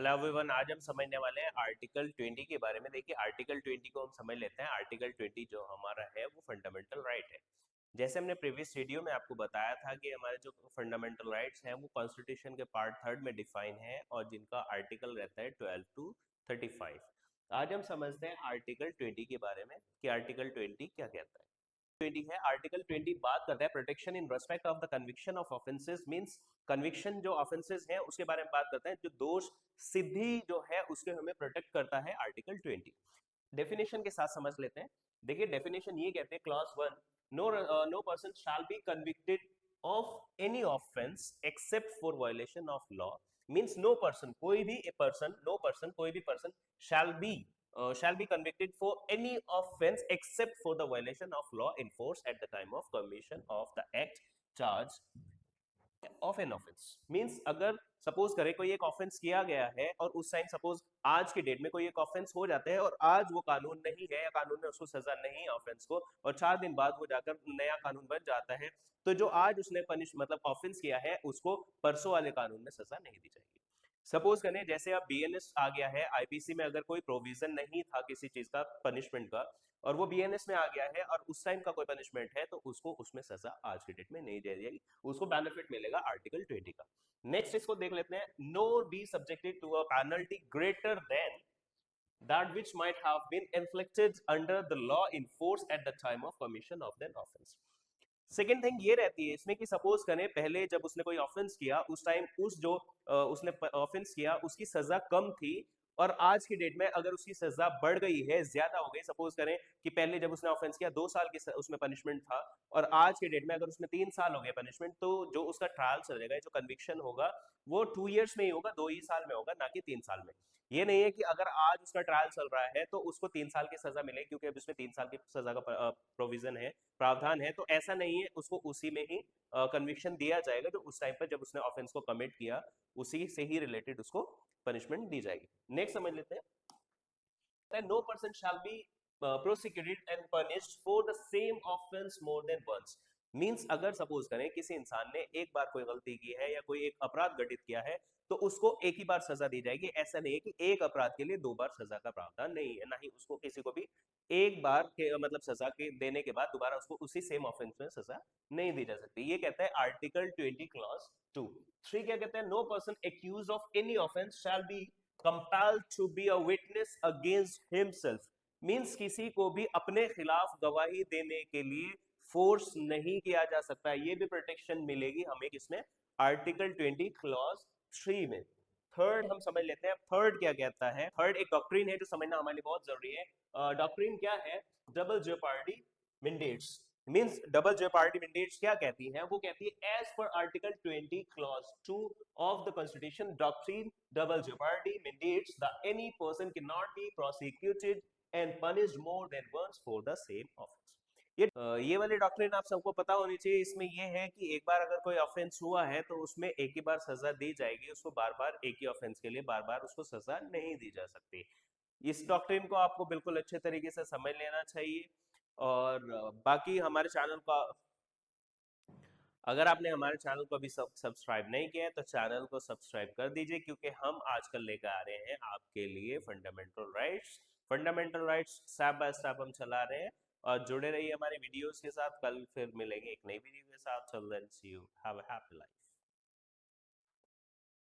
Hello everyone, आज हम समझने वाले हैं आर्टिकल 20 के बारे में। देखिए आर्टिकल 20 को हम समझ लेते हैं। आर्टिकल 20 जो हमारा है वो फंडामेंटल राइट है। जैसे हमने प्रीवियस वीडियो में आपको बताया था कि हमारे जो फंडामेंटल राइट्स हैं वो कॉन्स्टिट्यूशन के पार्ट 3 में डिफाइन है और जिनका आर्टिकल रहता है 12 टू 35। आज हम समझते हैं आर्टिकल 20 के बारे में कि आर्टिकल 20 क्या कहता है। 20 है, आर्टिकल 20 बात करता है protection in respect of the conviction of offences. Means conviction जो ऑफेंसेस हैं उसके बारे में बात करते हैं, जो दोष सिद्धि जो है उसके हमें प्रोटेक्ट करता है आर्टिकल 20। डेफिनेशन के साथ समझ लेते हैं। देखिए डेफिनेशन ये कहते हैं, clause 1, no person shall be convicted of any offence except for violation of law. Means no person, कोई भी ए पर्सन, नो पर्सन कोई भी person shall be convicted for any offense except for the violation of law in force at the time of commission of the act charge of an offence. Means अगर suppose करें कोई एक offence किया गया है और उस टाइम सपोज आज के डेट में कोई एक ऑफेंस हो जाता है और आज वो कानून नहीं है या कानून में उसको सजा नहीं है ऑफेंस को, और 4 दिन बाद वो जाकर नया कानून बन जाता है, तो जो आज उसने पनिश मतलब ऑफेंस किया है उसको परसों वाले कानून में सजा नहीं दी जाएगी। सपोज करें जैसे अब बीएनएस आ गया है, आईपीसी में अगर कोई प्रोविजन नहीं था किसी चीज का पनिशमेंट का और वो बीएनएस में आ गया है और उस टाइम का कोई पनिशमेंट है, तो उसको उसमें सजा आज की डेट में नहीं दी जाएगी, उसको बेनिफिट मिलेगा आर्टिकल 20 का। नेक्स्ट इसको देख लेते हैं, no be subjected to a penalty greater than that which might have been inflicted under the law in force at the time of commission of that offense। Second thing ये रहती है इसमें कि सपोज करें पहले जब उसने कोई ऑफेंस किया उस टाइम उस जो उसने ऑफेंस किया उसकी सजा कम थी, और आज की डेट में अगर उसकी सजा बढ़ गई है, ज्यादा हो गई, सपोज करें कि पहले जब उसने ऑफेंस किया 2 साल की उसमें पनिशमेंट था और आज की डेट में अगर उसमें 3 साल हो गए पनिशमेंट, तो जो उसका ट्रायल चलेगा, जो कन्विक्शन होगा वो 2 इयर्स में ही होगा, 2 ही साल में होगा, ना कि 3 साल में। ये नहीं है कि अगर आज उसका ट्रायल चल रहा है तो उसको 3 साल की सजा मिलेगी, क्योंकि अब इसमें 3 साल की सजा का प्रोविजन है, प्रावधान है, तो ऐसा नहीं है, उसको उसी में ही कन्विक्शन दिया जाएगा जो उस टाइम पर जब उसने ऑफेंस को कमिट किया उसी से ही रिलेटेड उसको पनिशमेंट दी जाएगी। नेक्स्ट समझ लेते हैं, no person shall be prosecuted and punished for the same offence more than once. Means अगर सपोज करें किसी इंसान ने एक बार कोई गलती की है या कोई एक अपराध घटित किया है तो उसको एक ही बार सजा दी जाएगी। ऐसा नहीं है कि एक अपराध के लिए 2 बार सजा का प्रावधान नहीं है, ना ही उसको किसी को भी एक बार के मतलब सजा के देने के बाद दोबारा उसको उसी सेम ऑफेंस में सजा नहीं दी जा सकती। ये कहता है आर्टिकल 20 क्लॉज 2। 3 क्या कहते हैं, no person accused of any offence shall be compelled to be a witness against himself। Means किसी को भी अपने खिलाफ गवाही देने के लिए फोर्स नहीं किया जा सकता। ये भी प्रोटेक्शन मिलेगी हमें किसमें, आर्टिकल 20 क्लॉज 3 में। थर्ड हम समझ लेते हैं, थर्ड क्या कहता है। थर्ड एक डॉक्ट्रिन है जो समझना हमारे लिए बहुत जरूरी है। डॉक्ट्रिन क्या है, double jeopardy mandates. Means double jeopardy mandates क्या कहती है, वो कहती है as per article 20 clause 2 of the constitution doctrine double jeopardy mandates that any person cannot be prosecuted and punished more than once for the same offense। ये वाली doctrine आप सबको पता होनी चाहिए। इसमें ये है कि एक बार अगर कोई ऑफेंस हुआ है तो उसमें एक ही बार सजा दी जाएगी, उसको बार बार एक ही ऑफेंस के लिए बार बार उसको सजा नहीं दी जा सकती। इस डॉक्ट्रिन को आपको बिल्कुल अच्छे तरीके से समझ लेना चाहिए। और बाकी हमारे चैनल का, अगर आपने हमारे चैनल को अभी सब्सक्राइब नहीं किया है तो चैनल को सब्सक्राइब कर दीजिए, क्योंकि हम आजकल लेकर आ रहे हैं आपके लिए fundamental rights. Fundamental rights step by step हम चला रहे हैं, और जुड़े रहिए हमारे वीडियोस के साथ। कल फिर मिलेंगे एक नई वीडियो के साथ। Till then see you, have a happy life.